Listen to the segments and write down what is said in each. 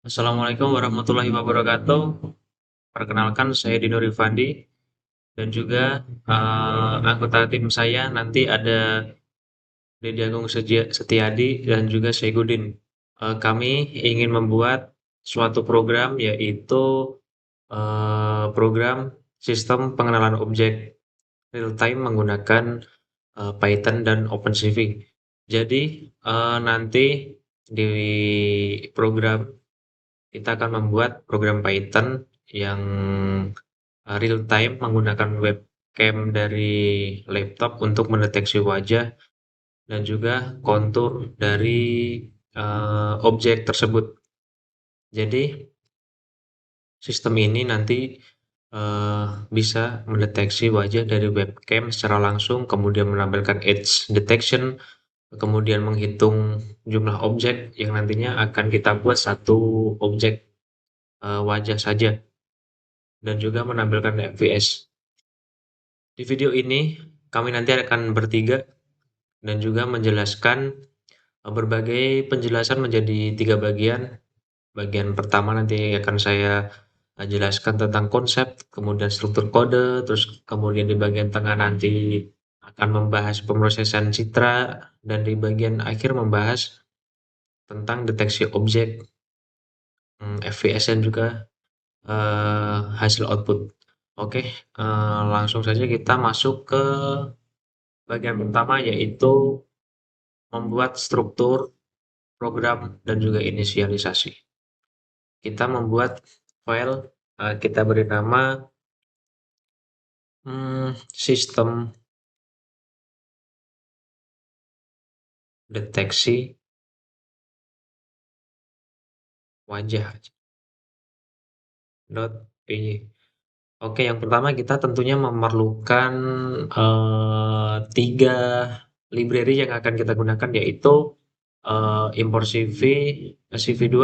Assalamualaikum warahmatullahi wabarakatuh. Perkenalkan, saya Dino Rifandi dan juga anggota tim saya nanti ada Dedi Agung Setiadi dan juga Syaigudin. Kami ingin membuat suatu program yaitu program sistem pengenalan objek real time menggunakan Python dan OpenCV. Jadi nanti di program kita akan membuat program Python yang real time menggunakan webcam dari laptop untuk mendeteksi wajah dan juga kontur dari objek tersebut. Jadi sistem ini nanti bisa mendeteksi wajah dari webcam secara langsung, kemudian menampilkan edge detection, kemudian menghitung jumlah objek yang nantinya akan kita buat satu objek wajah saja dan juga menampilkan FPS. Di video ini kami nanti akan bertiga dan juga menjelaskan berbagai penjelasan menjadi tiga bagian. Bagian pertama nanti akan saya jelaskan tentang konsep, kemudian struktur kode, terus kemudian di bagian tengah nanti akan membahas pemrosesan citra, dan di bagian akhir membahas tentang deteksi objek, FPS dan juga hasil output. Oke, langsung saja kita masuk ke bagian pertama yaitu membuat struktur program dan juga inisialisasi. Kita membuat file, kita beri nama sistem deteksi wajah .py. Oke, yang pertama kita tentunya memerlukan tiga library yang akan kita gunakan yaitu import CV, CV2,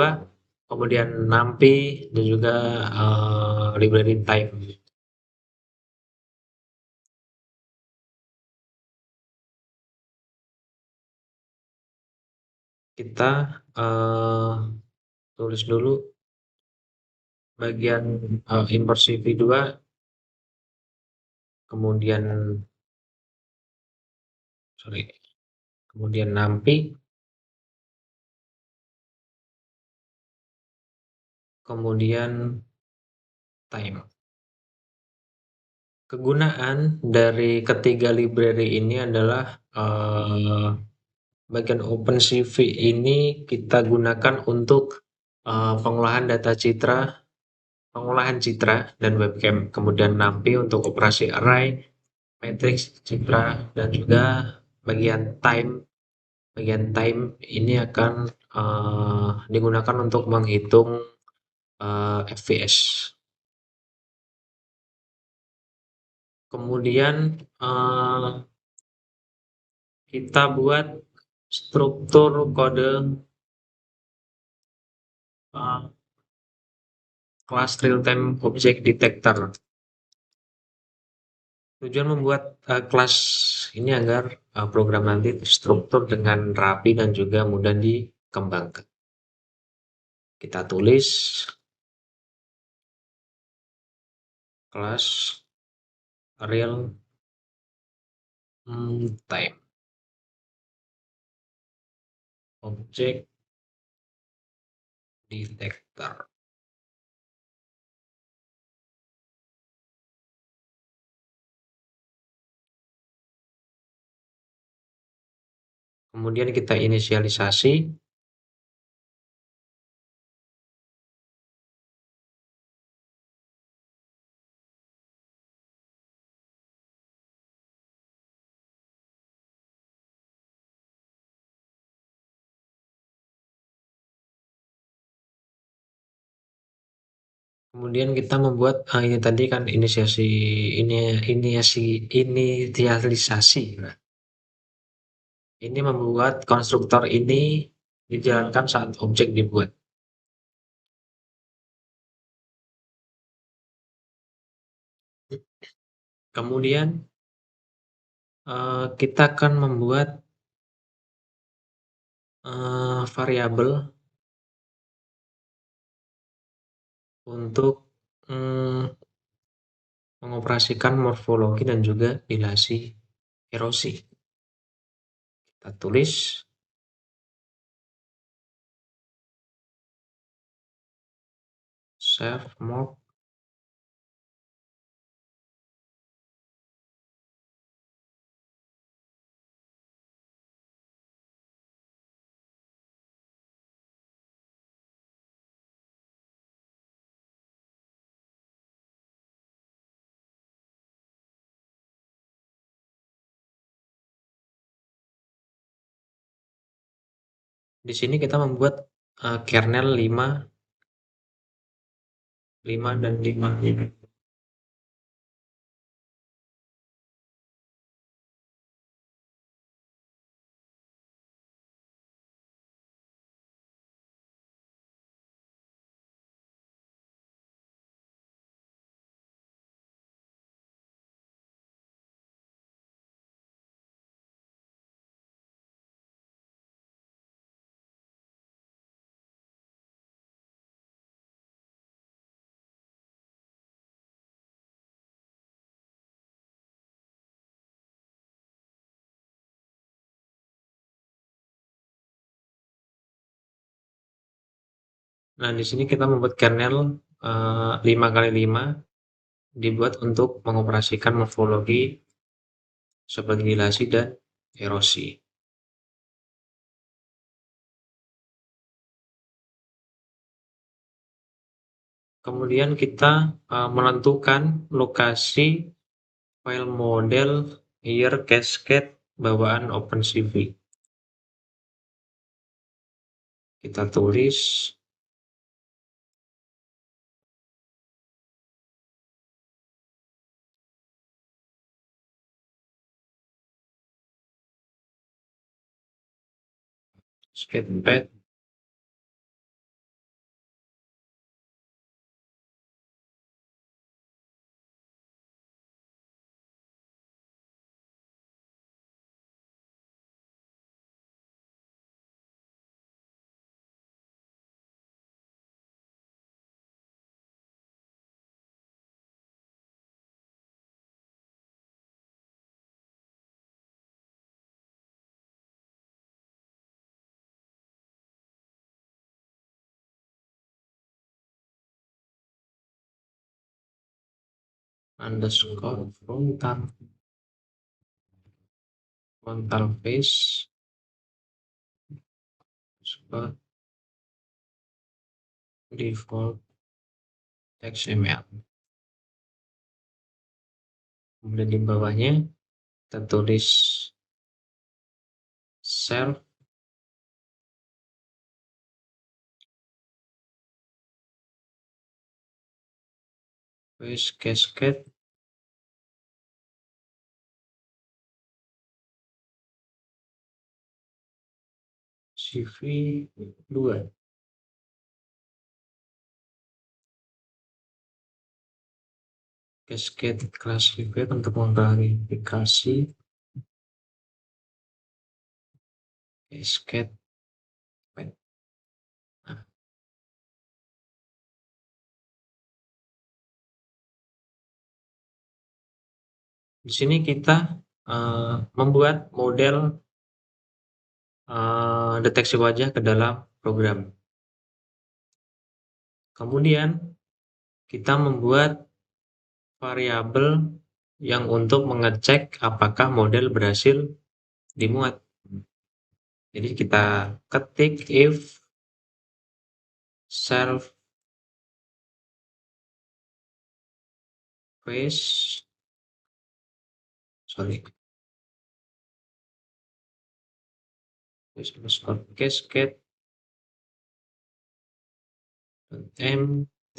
kemudian NumPy dan juga library type. Kita tulis dulu bagian import CV2, kemudian kemudian NumPy, kemudian time. Kegunaan dari ketiga library ini adalah bagian OpenCV ini kita gunakan untuk pengolahan data citra, pengolahan citra dan webcam. Kemudian NumPy untuk operasi array, matrix, citra, dan juga bagian time. Bagian time ini akan digunakan untuk menghitung FPS. Kemudian kita buat struktur kode kelas real-time object detector. Tujuan membuat kelas ini agar program nanti terstruktur dengan rapi dan juga mudah dikembangkan. Kita tulis kelas real time object detector. Kemudian kita inisialisasi. Kemudian kita membuat ini tadi kan inisialisasi. Nah, ini membuat konstruktor ini dijalankan saat objek dibuat. Kemudian kita akan membuat variabel untuk mm, mengoperasikan morfologi dan juga dilasi erosi. Kita tulis self morph di sini kita membuat kernel 5 dan 5. Nah, di sini kita membuat kernel 5 kali 5 dibuat untuk mengoperasikan morfologi seperti dilasi dan erosi. Kemudian kita menentukan lokasi file model here cascade bawaan OpenCV. Kita tulis sketchpad underscore frontal face default XML. Kemudian di bawahnya kita tulis self face cascade CV2. Cascade classifier untuk memverifikasi cascade. Nah, di sini kita membuat model deteksi wajah ke dalam program. Kemudian kita membuat variabel yang untuk mengecek apakah model berhasil dimuat. Jadi kita ketik if self face cascade mt.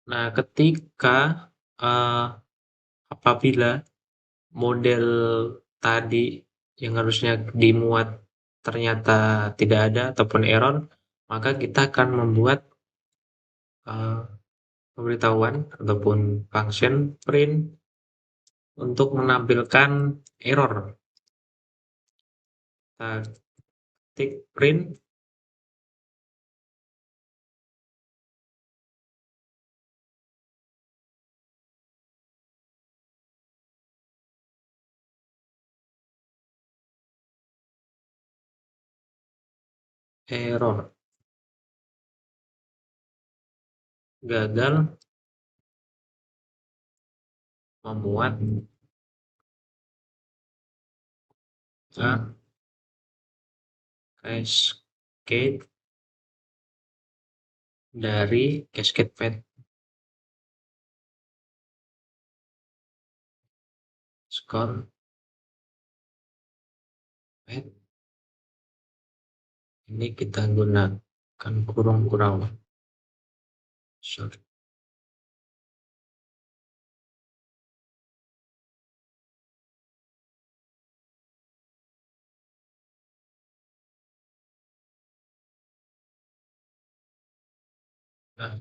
Nah, ketika apabila model tadi yang harusnya dimuat ternyata tidak ada ataupun error, maka kita akan membuat pemberitahuan ataupun function print untuk menampilkan error. Kita ketik print error, gagal memuat cascade dari cascade path score path. Ini kita gunakan kurung-kurung. Sorry. Nah,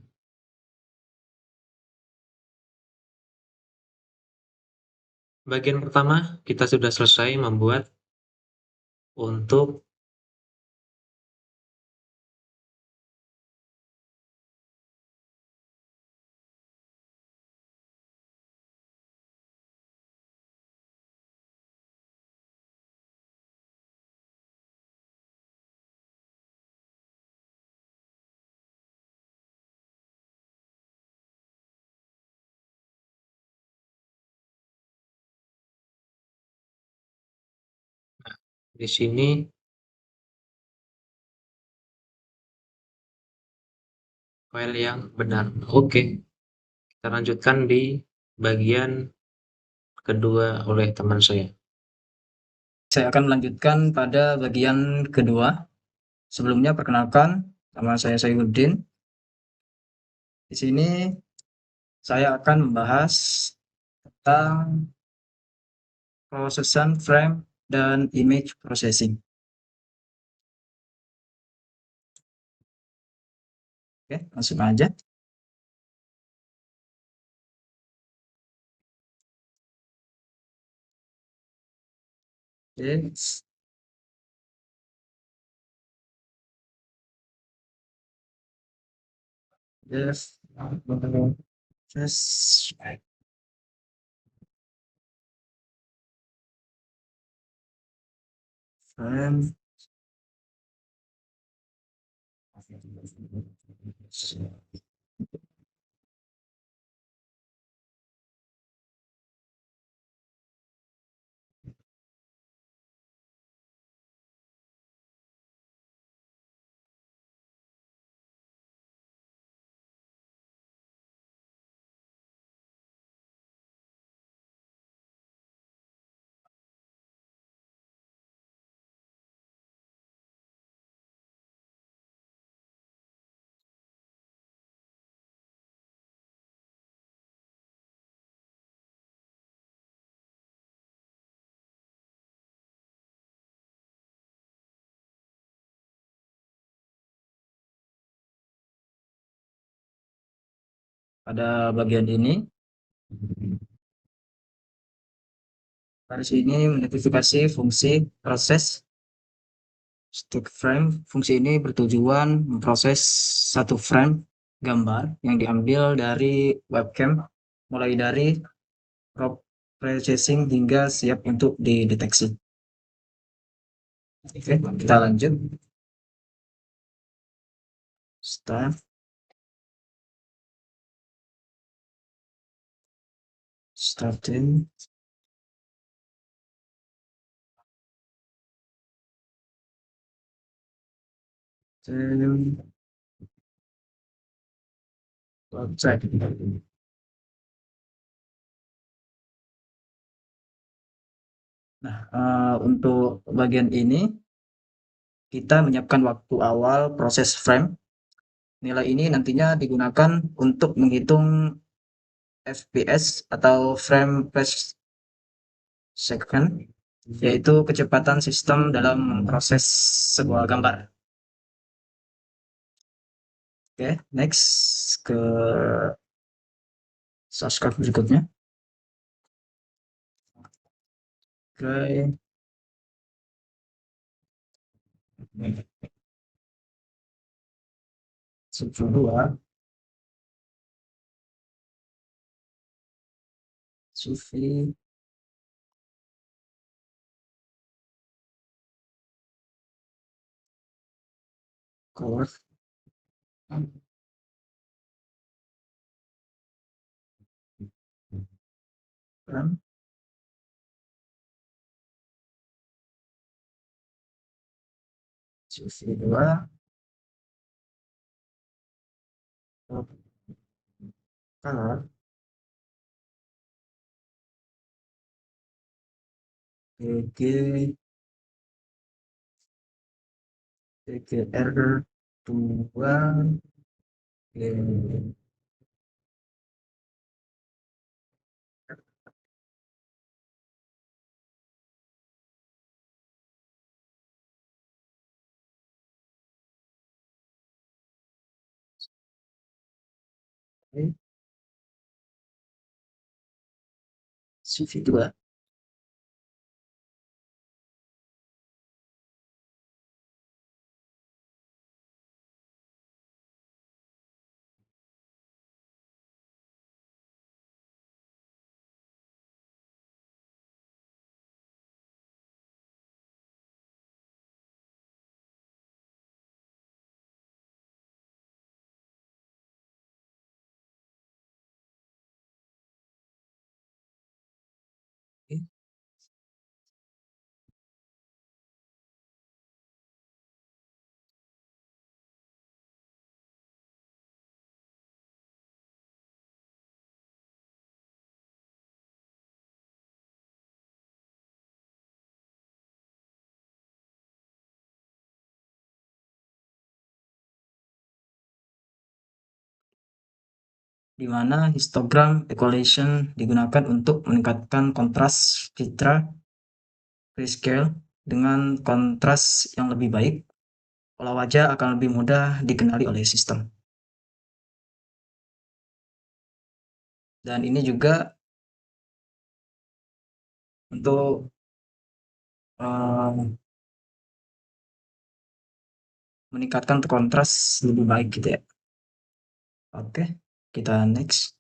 bagian pertama kita sudah selesai membuat untuk di sini file yang benar. Oke, kita lanjutkan di bagian kedua oleh teman saya. Saya akan melanjutkan pada bagian kedua. Sebelumnya perkenalkan, nama saya Sayuddin. Di sini saya akan membahas tentang prosesan frame dan image processing. Oke, langsung aja. Oke. Yes. Yes. Frame. Pada bagian ini, garis ini mengidentifikasi fungsi proses stick frame. Fungsi ini bertujuan memproses satu frame gambar yang diambil dari webcam, mulai dari processing hingga siap untuk dideteksi. Oke, kita lanjut. Start. Starting. Then website. Nah, untuk bagian ini kita menyiapkan waktu awal proses frame. Nilai ini nantinya digunakan untuk menghitung FPS atau frame per second, yaitu kecepatan sistem dalam proses sebuah gambar. Oke, next ke subscribe berikutnya. Oke, dua Sufi Color Frame Sufi 2 Color PG PGR 2 Sufi 2. Di mana histogram equalization digunakan untuk meningkatkan kontras citra grayscale dengan kontras yang lebih baik. Pola wajah akan lebih mudah dikenali oleh sistem. Dan ini juga untuk meningkatkan kontras lebih baik gitu ya. Oke, kita next.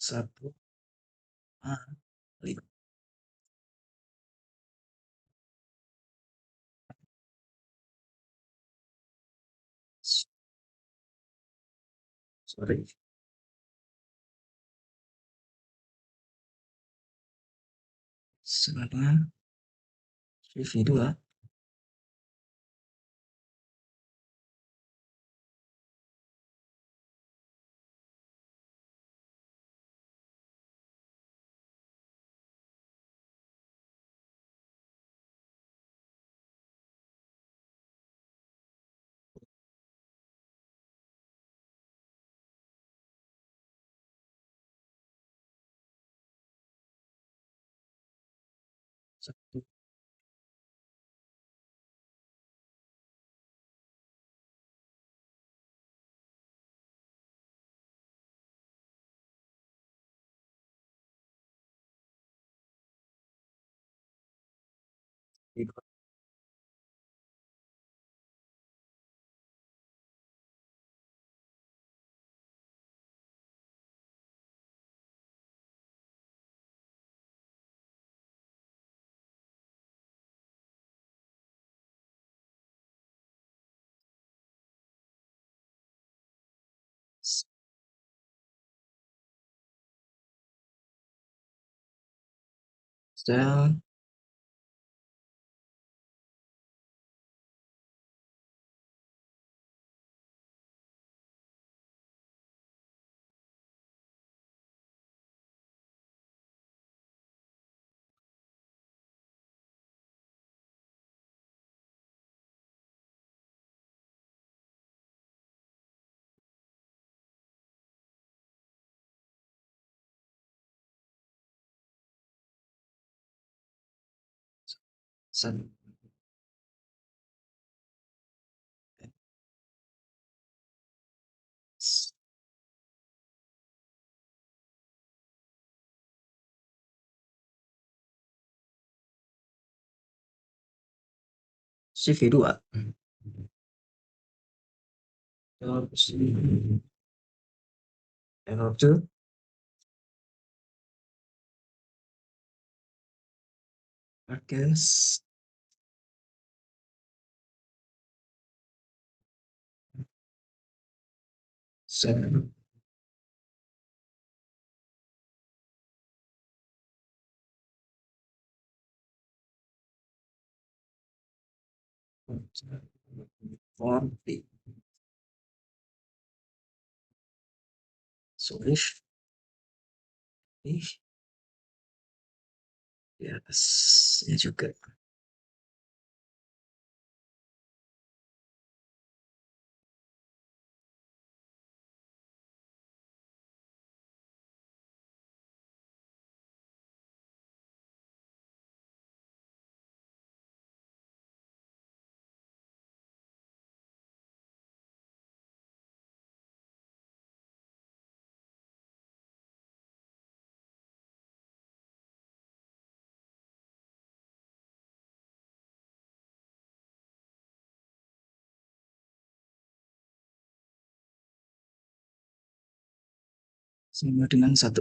Satu, lima. Sorry. Sama dengan CV 2. Satu, tiga. Sel sel CV2. Error 2. Against cell for the solution. Yes, ini juga. Sama dengan 1.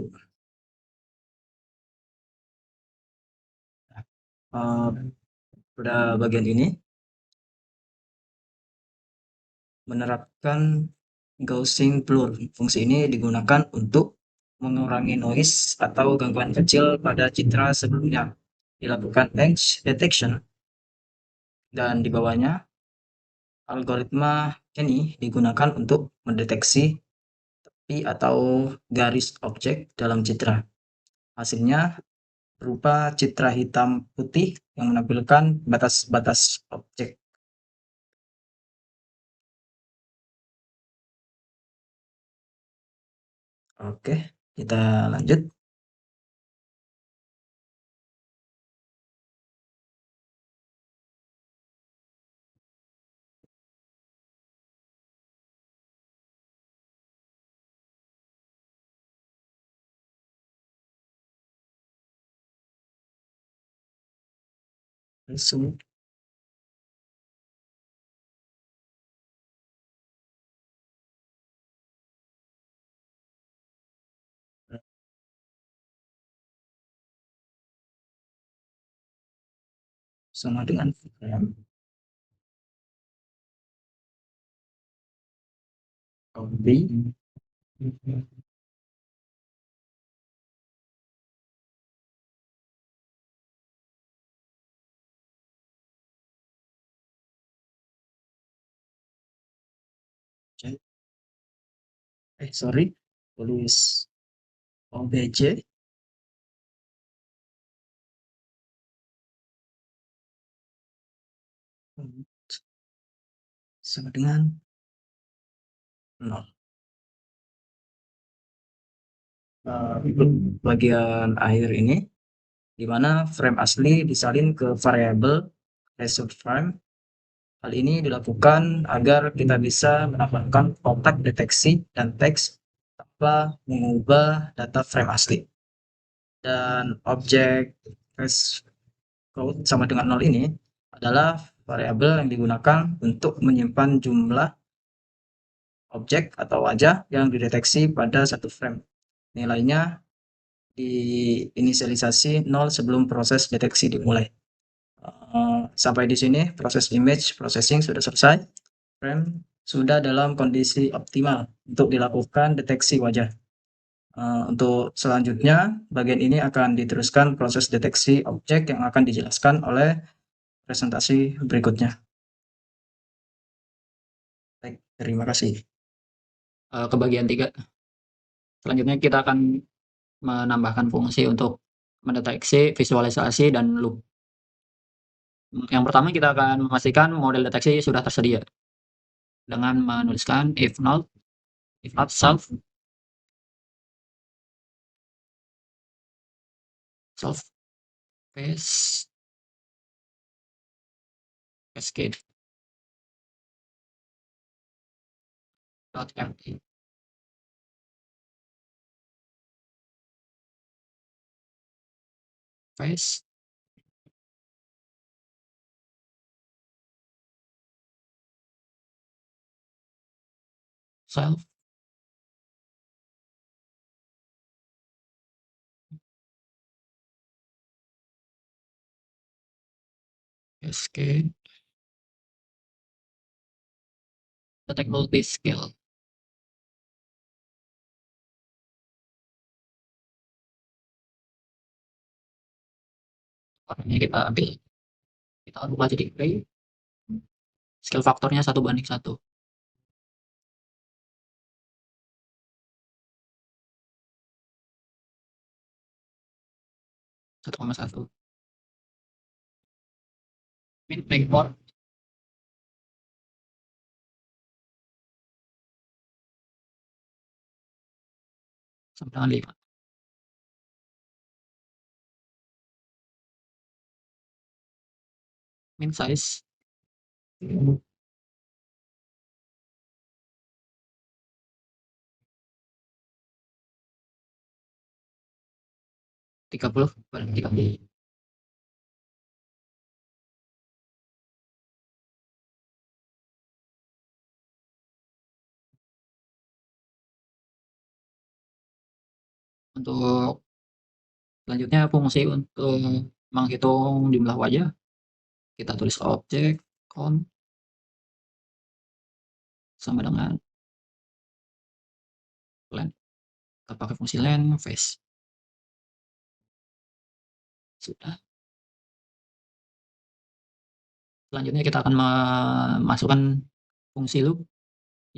Pada bagian ini menerapkan Gaussian blur. Fungsi ini digunakan untuk mengurangi noise atau gangguan kecil pada citra sebelumnya. Dilakukan edge detection dan di bawahnya algoritma ini digunakan untuk mendeteksi tepi atau garis objek dalam citra. Hasilnya berupa citra hitam putih yang menampilkan batas-batas objek. Oke, kita lanjut. Langsung sama dengan frame copy sorry, tulis obj sama dengan 0. Bagian akhir ini di mana frame asli disalin ke variabel resource frame. Hal ini dilakukan agar kita bisa menambahkan kotak deteksi dan teks tanpa mengubah data frame asli. Dan objek code sama dengan 0 ini adalah variabel yang digunakan untuk menyimpan jumlah objek atau wajah yang dideteksi pada satu frame. Nilainya diinisialisasi 0 sebelum proses deteksi dimulai. Sampai di sini proses image processing sudah selesai. Frame sudah dalam kondisi optimal untuk dilakukan deteksi wajah. Untuk selanjutnya, bagian ini akan diteruskan proses deteksi objek yang akan dijelaskan oleh presentasi berikutnya. Baik, terima kasih. Ke bagian 3. Selanjutnya kita akan menambahkan fungsi untuk mendeteksi, visualisasi, dan loop. Yang pertama kita akan memastikan model deteksi sudah tersedia dengan menuliskan if not solve phase cascade dot empty phase self cascade detect multi scale. Ini kita ubah jadi array, scale faktornya 1:1. 1,1. Min import sama dengan 5. Min size 30/30. Untuk selanjutnya fungsi untuk menghitung jumlah wajah, kita tulis objek count sama dengan len. Kita pakai fungsi len face. Sudah. Selanjutnya kita akan memasukkan fungsi loop,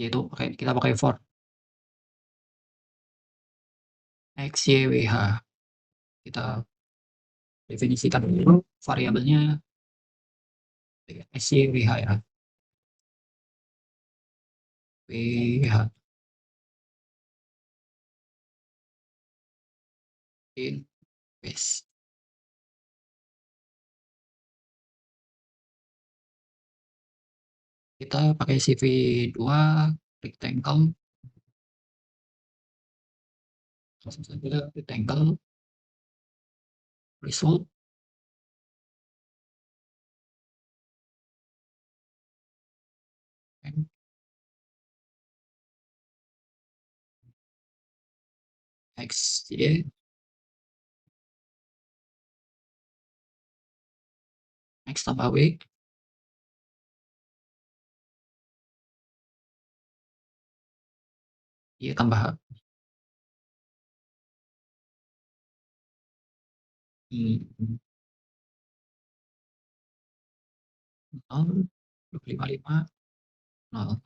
yaitu kita pakai for x, y, w, h. Kita definisikan dulu variabelnya x, y, w, h ya. W, h in face. Kita pakai CV2 rectangle. Langsung saja rectangle result x, y, x tambah w, y tambah h. Hmm. 0, 255, 0.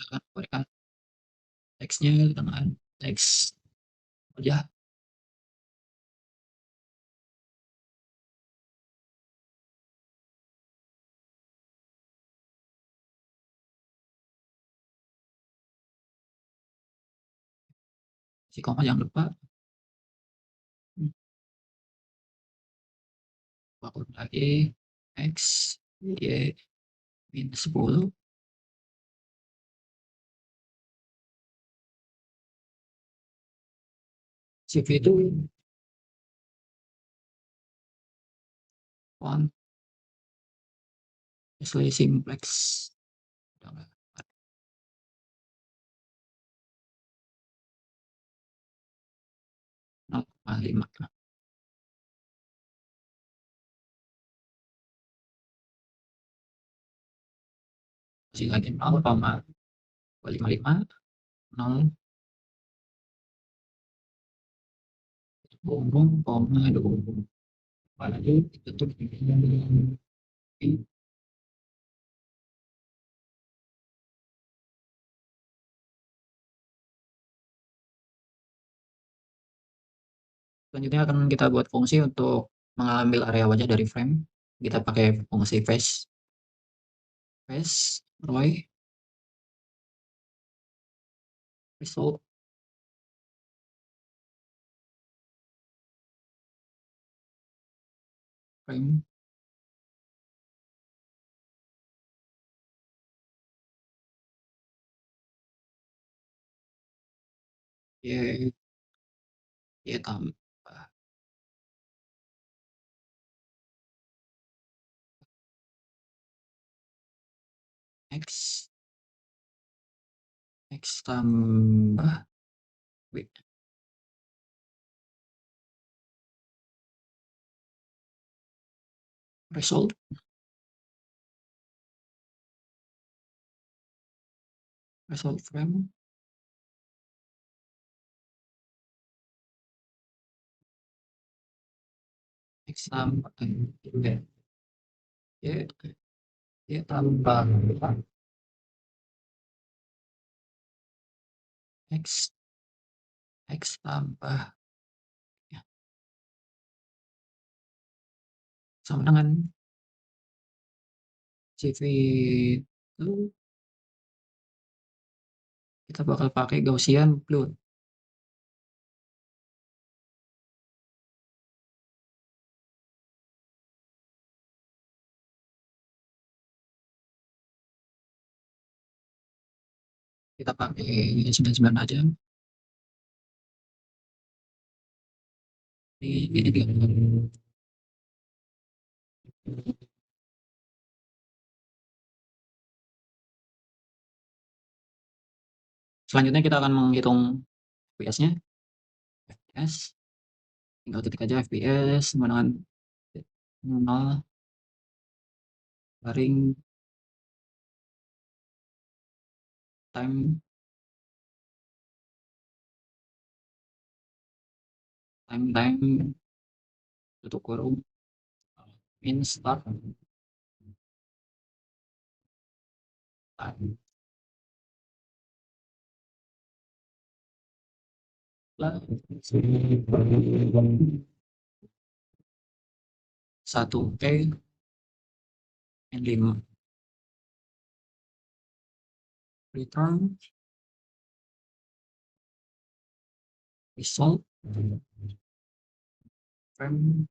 Kita akan berikan teksnya dengan teks wajah. Si koma jangan lupa. Bangun lagi x, y, min 10. CV itu font Ashley Simplex udah nggak ada. 0,5 kasih lagi 0,255 0 koma 20 lalu ditutup selanjutnya akan kita buat fungsi untuk mengambil area wajah dari frame. Kita pakai fungsi face roy result frame y tambah x tambah w result frame x tambah y tambah x tambah ya, sama dengan CV itu kita bakal pakai Gaussian blur. Kita pakai 99 aja. Ini dia. Selanjutnya kita akan menghitung FPS-nya. FPS tinggal ketik aja FPS sama dengan 0 garing time tutup kurung min start time plus 1T min 5 return result frame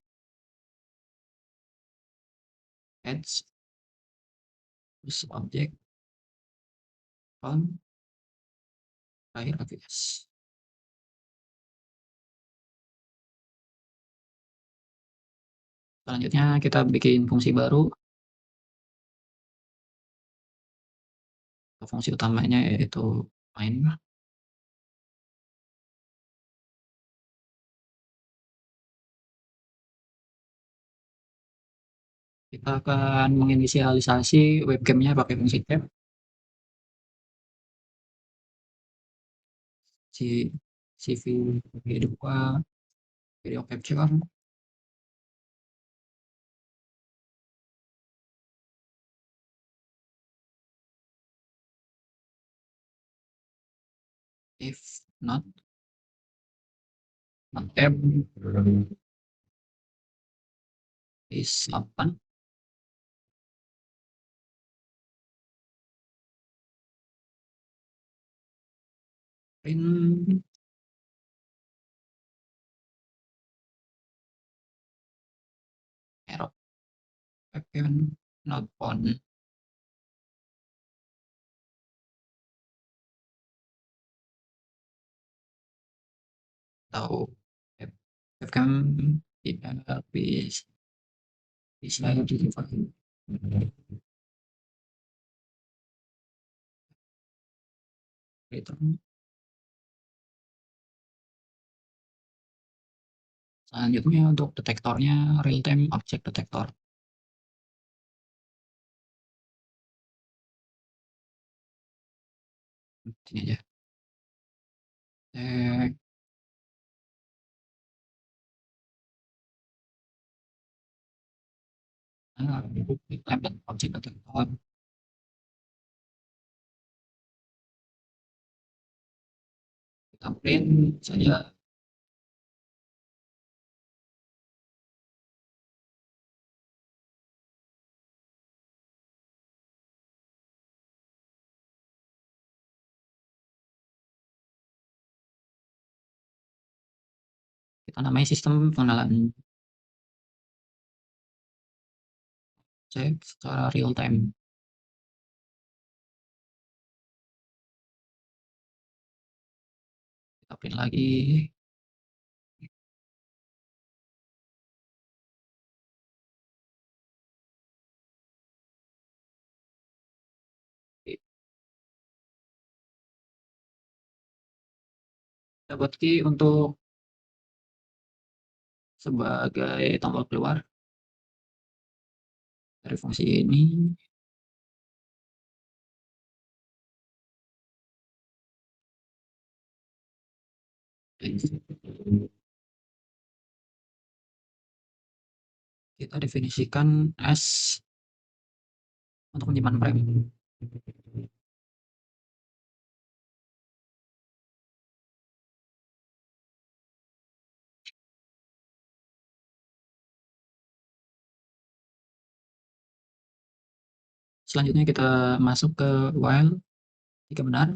edge terus object font terakhir FPS. Selanjutnya kita bikin fungsi baru. Fungsi utamanya yaitu main. Kita akan menginisialisasi webcamnya pakai fungsi tab. CV V2 video capture if not tab is 8 print error webcam not on atau webcam tidak bisa bisa delivery. Return. Selanjutnya untuk detektornya real time object detector. Sini aja. Real time object detector. Kita print saja. Kita namai sistem pengenalan cek secara real time. Kita print lagi. Kita buat key untuk sebagai tombol keluar dari fungsi ini. Kita definisikan S untuk menyimpan frame. Selanjutnya kita masuk ke while jika benar.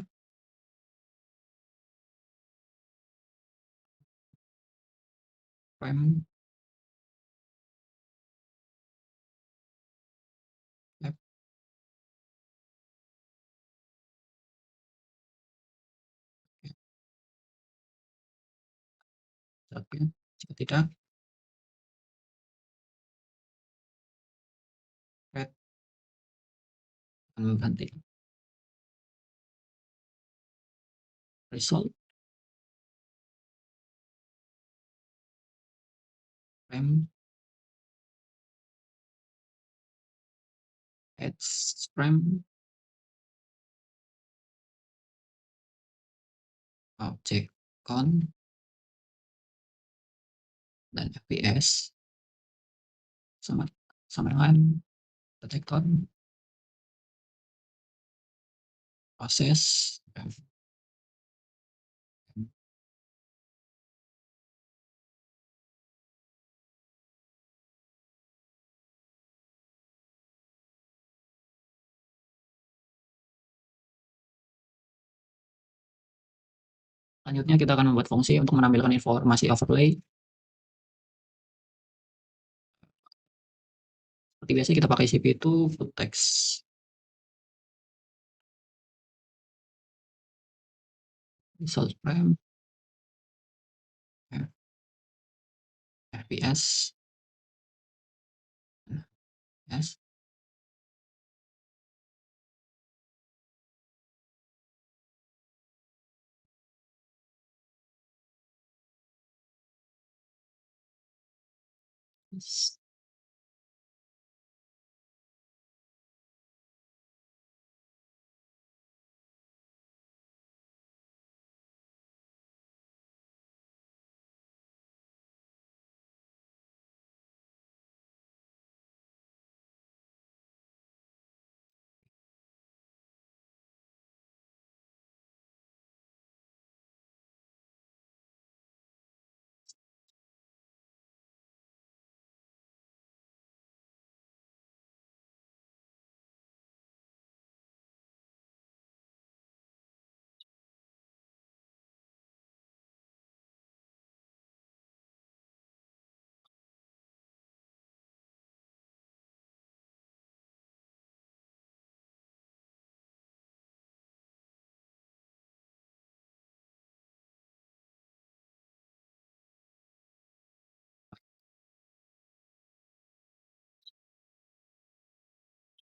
Frame left. Oke. Jika tidak, red akan mengganti. Result frame edge frame object count dan fps sama dengan detektor proses selanjutnya kita akan membuat fungsi untuk menampilkan informasi overlay. Seperti biasa kita pakai cp itu full text result frame fps yes.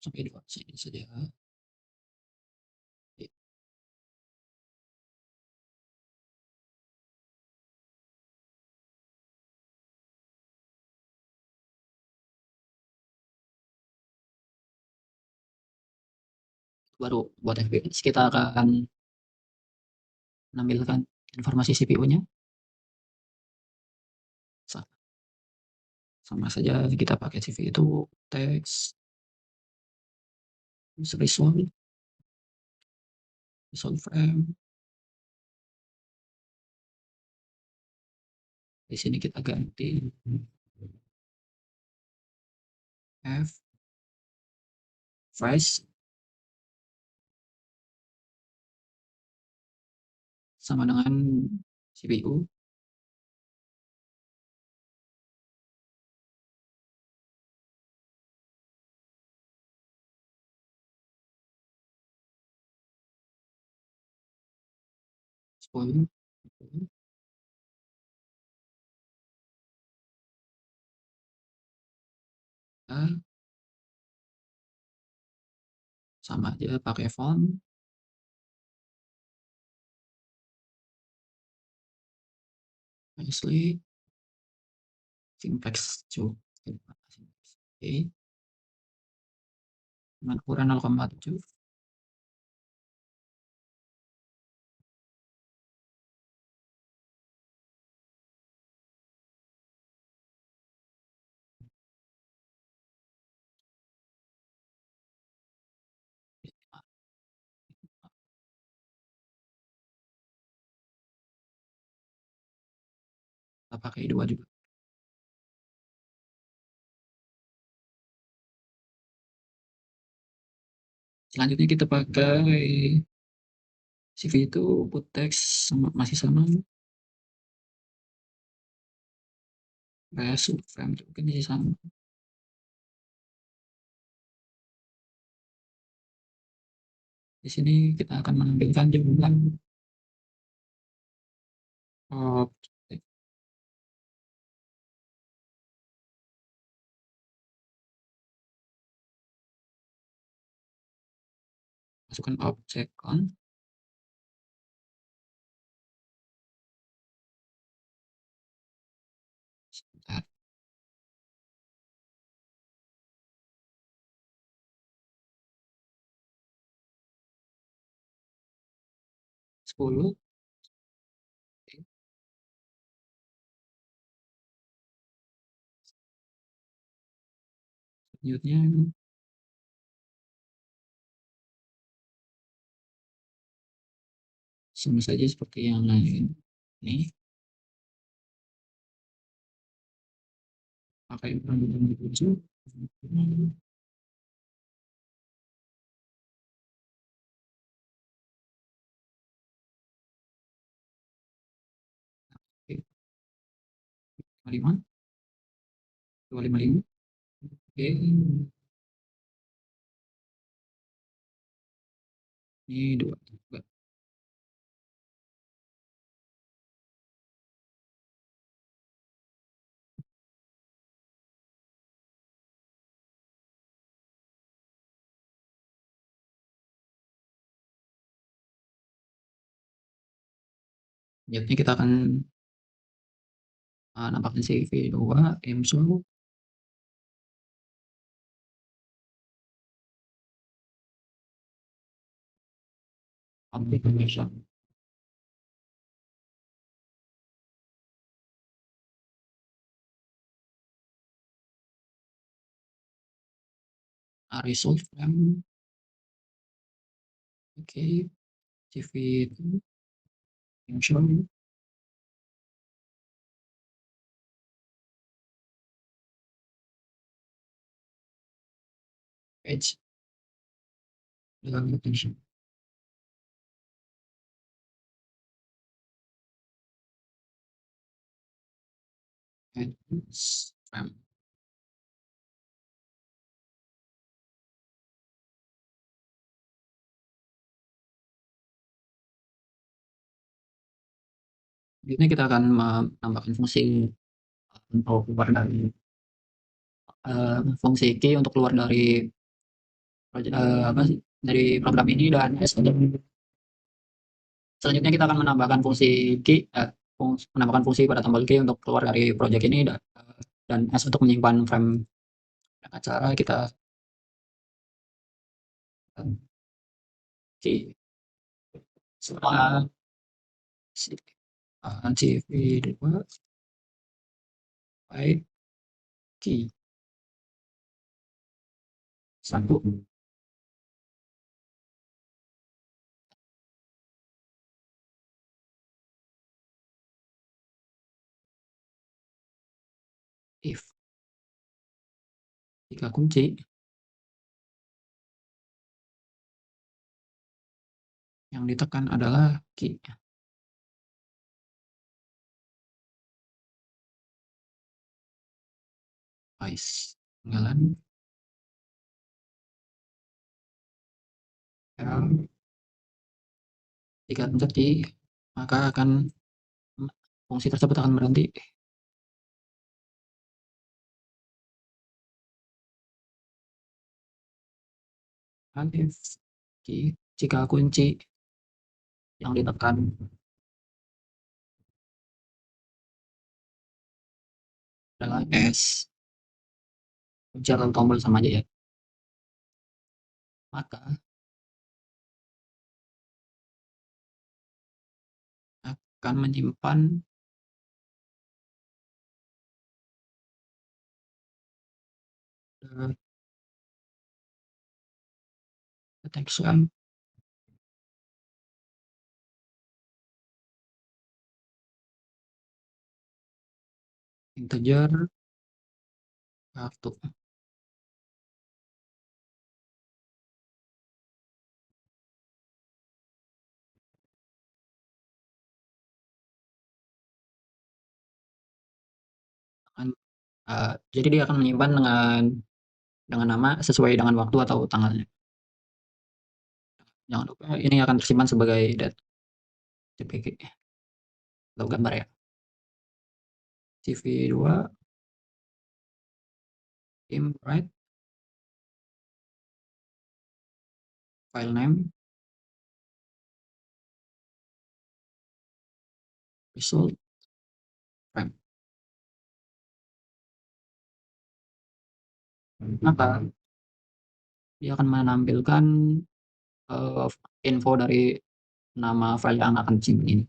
sampai 2 sini saja. Oke. Baru buat FPS kita akan menampilkan informasi CPU-nya. Sama saja kita pakai CV itu teks, resolve frame. Di sini kita ganti F fresh sama dengan CPU. Sepuluh. Sama aja pakai font. Nicely. Simplex juga. Oke. Dengan ukuran 0,7. Kita pakai 2 juga. Selanjutnya kita pakai CV itu put text masih sama. Resolve frame juga masih sama. Di sini kita akan menampilkan jumlah objek. Masukkan objek on. Sebentar. 10. Selanjutnya sama saja seperti yang lain. Ini pakai ukuran 7. Oke. 55. 255. Oke. Ini 2 juga. Selanjutnya kita akan nampakkan CV2 mshow. Application. Resolve frame. Oke. CV2 mshow. Page. Dengan attention. Frame. Selanjutnya kita akan menambahkan fungsi untuk keluar dari fungsi key untuk keluar dari dari program ini dan selanjutnya kita akan menambahkan fungsi key, menambahkan fungsi pada tombol key untuk keluar dari project ini dan S untuk menyimpan frame acara kita key setelah CV2 by key 1 if jika kunci yang ditekan adalah key. Guys, tinggalan jika terjadi maka akan fungsi tersebut akan berhenti. If key jika kunci yang ditekan adalah S, kunci atau tombol sama aja ya, maka akan menyimpan detection integer waktu. Jadi dia akan menyimpan dengan nama sesuai dengan waktu atau tanggalnya. Jangan lupa ini akan tersimpan sebagai JPG atau gambar ya. CV2 write file name result frame. Maka dia akan menampilkan info dari nama file yang akan disimpan ini.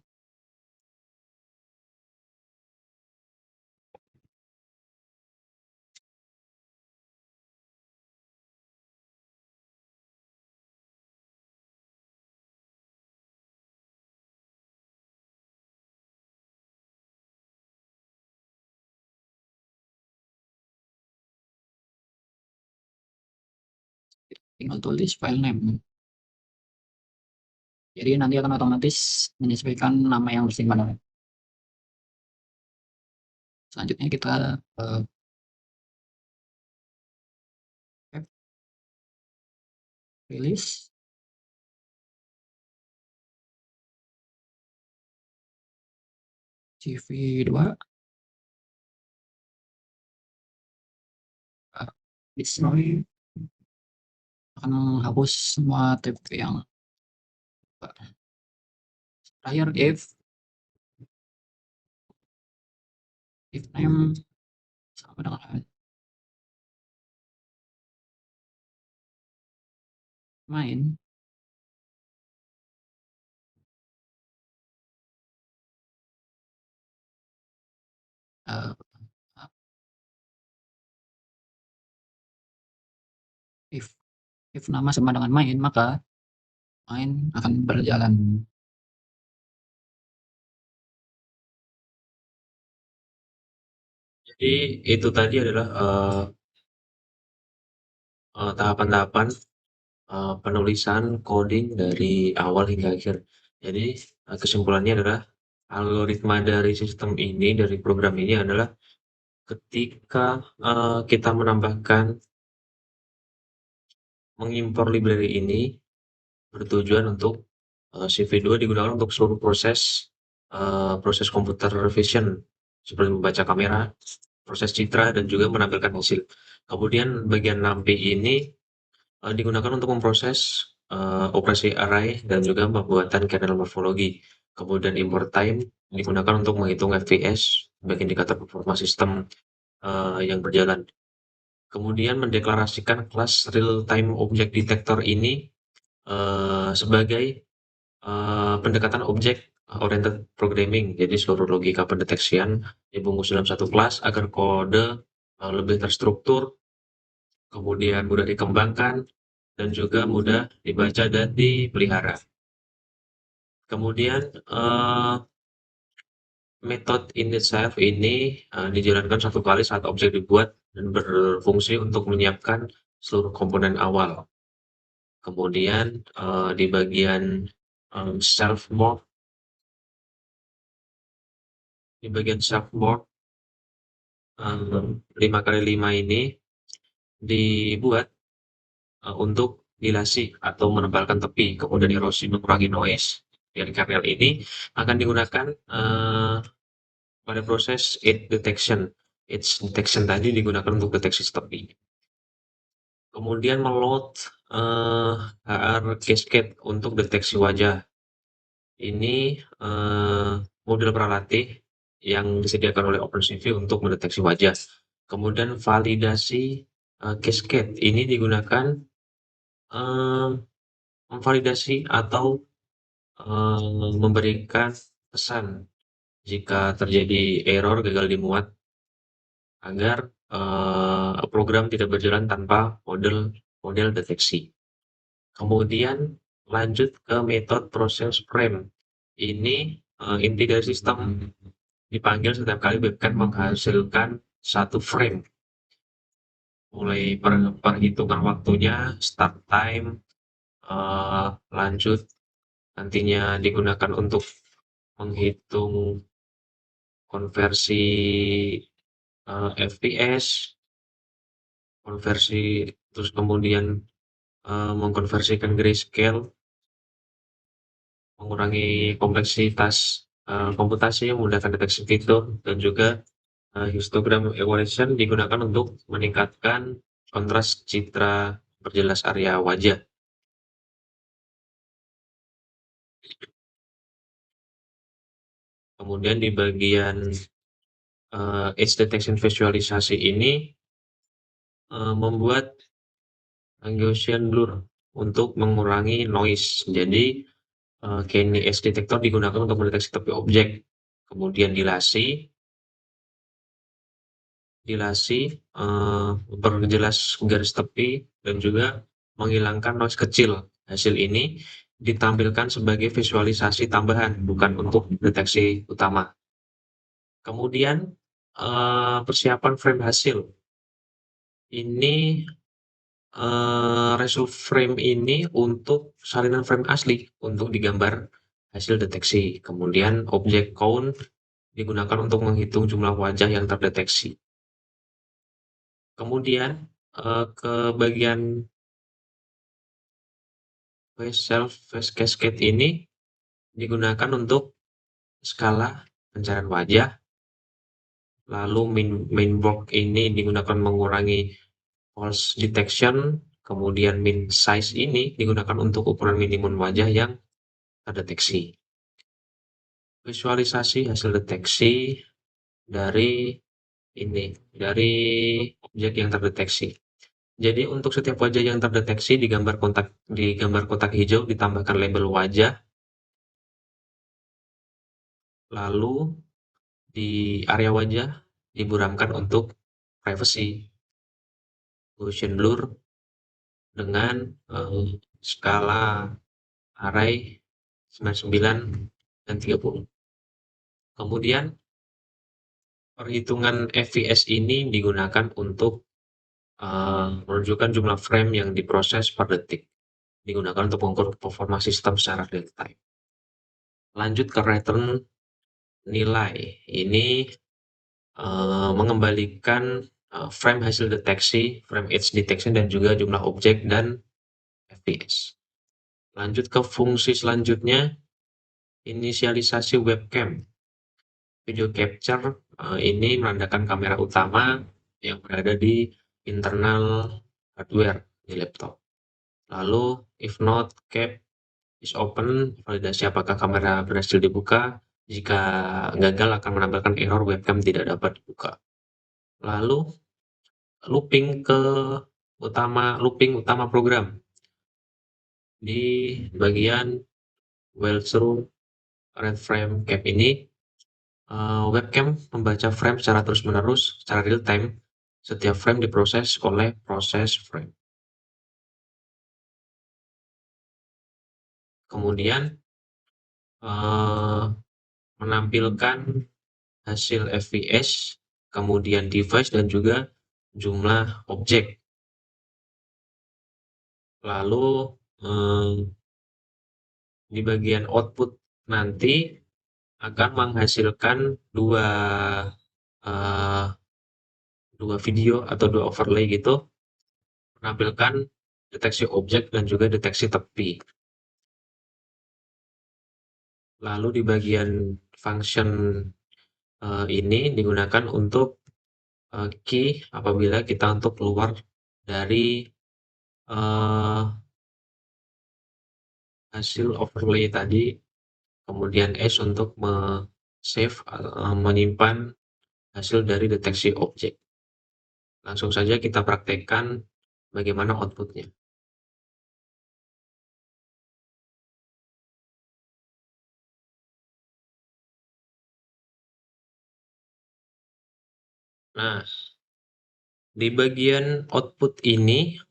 Tinggal tulis file name. Jadi nanti akan otomatis menyesuaikan nama yang tersimpan. Selanjutnya kita rilis CV2 destroy akan menghapus semua tab yang terakhir if name sama dengan main if nama sama dengan main maka main akan berjalan. Jadi itu tadi adalah tahapan-tahapan penulisan coding dari awal hingga akhir. Jadi kesimpulannya adalah algoritma dari sistem ini, dari program ini adalah ketika kita mengimpor library ini bertujuan untuk CV2 digunakan untuk seluruh proses computer vision seperti membaca kamera, proses citra dan juga menampilkan hasil. Kemudian bagian nampi ini digunakan untuk memproses operasi array dan juga pembuatan kernel morfologi. Kemudian import time digunakan untuk menghitung FPS sebagai indikator performa sistem yang berjalan. Kemudian mendeklarasikan kelas real-time object detector ini sebagai pendekatan objek oriented programming. Jadi seluruh logika pendeteksian dibungkus dalam satu kelas agar kode lebih terstruktur, kemudian mudah dikembangkan, dan juga mudah dibaca dan dipelihara. Kemudian metode in itself ini dijalankan satu kali saat objek dibuat dan berfungsi untuk menyiapkan seluruh komponen awal. Kemudian di bagian self mode, di bagian self mode 5x5 ini dibuat untuk dilasi atau menebalkan tepi, kemudian erosi mengurangi noise. Dan kernel ini akan digunakan pada proses edge detection. Edge detection tadi digunakan untuk deteksi tepi. Kemudian meload HR cascade untuk deteksi wajah. Ini model pralatih yang disediakan oleh OpenCV untuk mendeteksi wajah. Kemudian validasi cascade ini digunakan memvalidasi atau memberikan pesan jika terjadi error gagal dimuat agar program tidak berjalan tanpa model deteksi. Kemudian lanjut ke metode proses frame. Ini inti dari sistem dipanggil setiap kali webcam menghasilkan satu frame. Mulai perhitungan waktunya, start time, lanjut nantinya digunakan untuk menghitung konversi FPS, konversi, terus kemudian mengkonversikan grayscale, mengurangi kompleksitas komputasi, memudahkan deteksi fitur, dan juga histogram evaluation digunakan untuk meningkatkan kontras citra berjelas area wajah. Kemudian di bagian edge detection visualisasi ini membuat Gaussian blur untuk mengurangi noise. Jadi Kenny edge detector digunakan untuk mendeteksi tepi objek. Kemudian dilasi memperjelas garis tepi dan juga menghilangkan noise kecil. Hasil ini ditampilkan sebagai visualisasi tambahan, bukan untuk deteksi utama. Kemudian persiapan frame hasil. Ini resolve frame ini untuk salinan frame asli untuk digambar hasil deteksi. Kemudian object count digunakan untuk menghitung jumlah wajah yang terdeteksi. Kemudian ke bagian face cascade ini digunakan untuk skala pencarian wajah. Lalu main block ini digunakan mengurangi false detection. Kemudian min size ini digunakan untuk ukuran minimum wajah yang terdeteksi. Visualisasi hasil deteksi dari objek yang terdeteksi. Jadi untuk setiap wajah yang terdeteksi di gambar kotak hijau ditambahkan label wajah. Lalu di area wajah diburamkan untuk privacy. Gaussian blur dengan skala array 99 dan 30. Kemudian perhitungan FPS ini digunakan untuk menunjukkan jumlah frame yang diproses per detik. Digunakan untuk mengukur performa sistem secara real time. Lanjut ke return nilai. Ini mengembalikan frame hasil deteksi, frame edge detection, dan juga jumlah objek dan FPS. Lanjut ke fungsi selanjutnya, inisialisasi webcam. Video capture ini menandakan kamera utama yang berada di internal hardware di laptop. Lalu if not cap is open, validasi apakah kamera berhasil dibuka. Jika gagal akan menampilkan error webcam tidak dapat dibuka. Lalu looping utama program. Di bagian well through red frame cap ini, webcam membaca frame secara terus-menerus, secara real time. Setiap frame diproses oleh proses frame. Kemudian menampilkan hasil FVS, kemudian device dan juga jumlah objek. Lalu di bagian output nanti akan menghasilkan dua video atau dua overlay gitu, menampilkan deteksi objek dan juga deteksi tepi. Lalu di bagian function ini digunakan untuk key apabila kita untuk keluar dari hasil overlay tadi, kemudian S untuk save menyimpan hasil dari deteksi objek. Langsung saja kita praktekkan bagaimana outputnya. Nah, di bagian output ini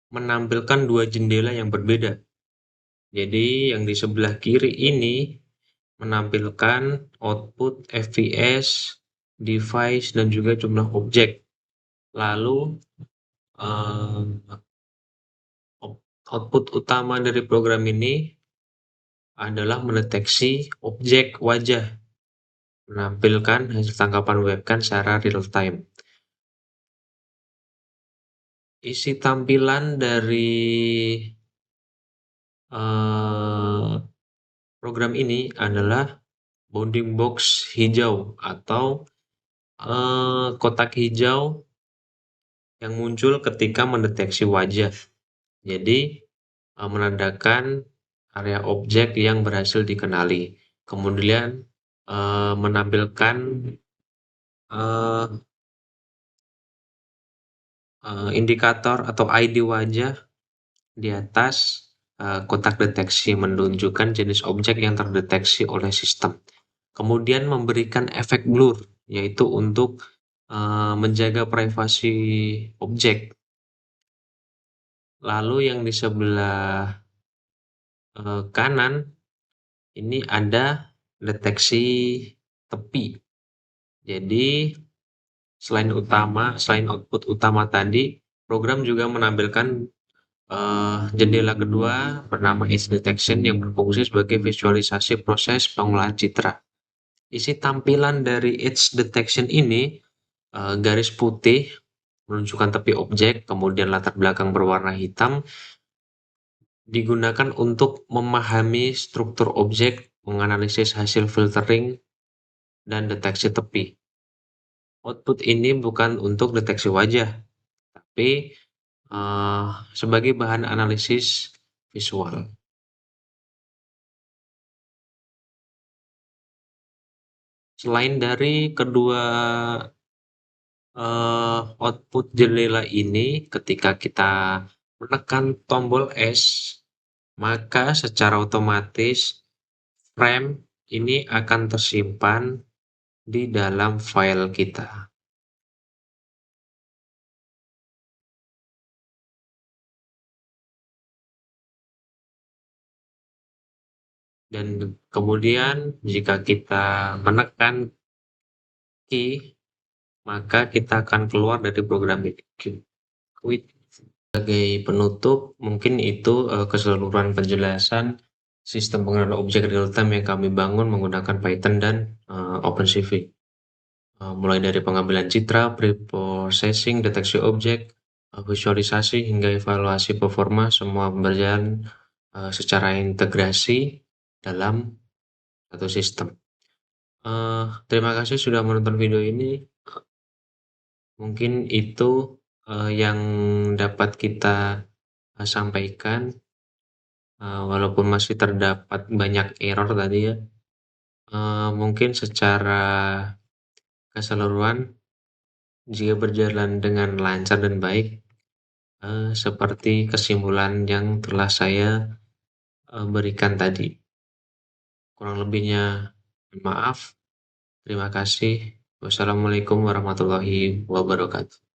menampilkan dua jendela yang berbeda. Jadi yang di sebelah kiri ini menampilkan output FVS, device, dan juga jumlah objek. Lalu output utama dari program ini adalah mendeteksi objek wajah, menampilkan hasil tangkapan webcam secara real time. Isi tampilan dari program ini adalah bounding box hijau atau kotak hijau yang muncul ketika mendeteksi wajah. Jadi menandakan area objek yang berhasil dikenali. Kemudian menampilkan indikator atau ID wajah di atas kotak deteksi menunjukkan jenis objek yang terdeteksi oleh sistem. Kemudian memberikan efek blur, yaitu untuk menjaga privasi objek. Lalu yang di sebelah kanan ini ada deteksi tepi. Jadi selain output utama tadi, program juga menampilkan jendela kedua bernama Edge Detection yang berfungsi sebagai visualisasi proses pengolahan citra. Isi tampilan dari Edge Detection ini garis putih menunjukkan tepi objek, kemudian latar belakang berwarna hitam, digunakan untuk memahami struktur objek, menganalisis hasil filtering, dan deteksi tepi. Output ini bukan untuk deteksi wajah, tapi sebagai bahan analisis visual. Selain dari kedua output jendela ini, ketika kita menekan tombol S, maka secara otomatis frame ini akan tersimpan di dalam file kita. Dan kemudian jika kita menekan key, maka kita akan keluar dari program ini. Sebagai penutup, mungkin itu keseluruhan penjelasan sistem pengenalan objek real-time yang kami bangun menggunakan Python dan OpenCV. Mulai dari pengambilan citra, pre-processing, deteksi objek, visualisasi, hingga evaluasi performa, semua berjalan secara integrasi dalam satu sistem. Terima kasih sudah menonton video ini. Mungkin itu yang dapat kita sampaikan, walaupun masih terdapat banyak error tadi ya, mungkin secara keseluruhan jika berjalan dengan lancar dan baik, seperti kesimpulan yang telah saya berikan tadi. Kurang lebihnya maaf. Terima kasih. Wassalamualaikum warahmatullahi wabarakatuh.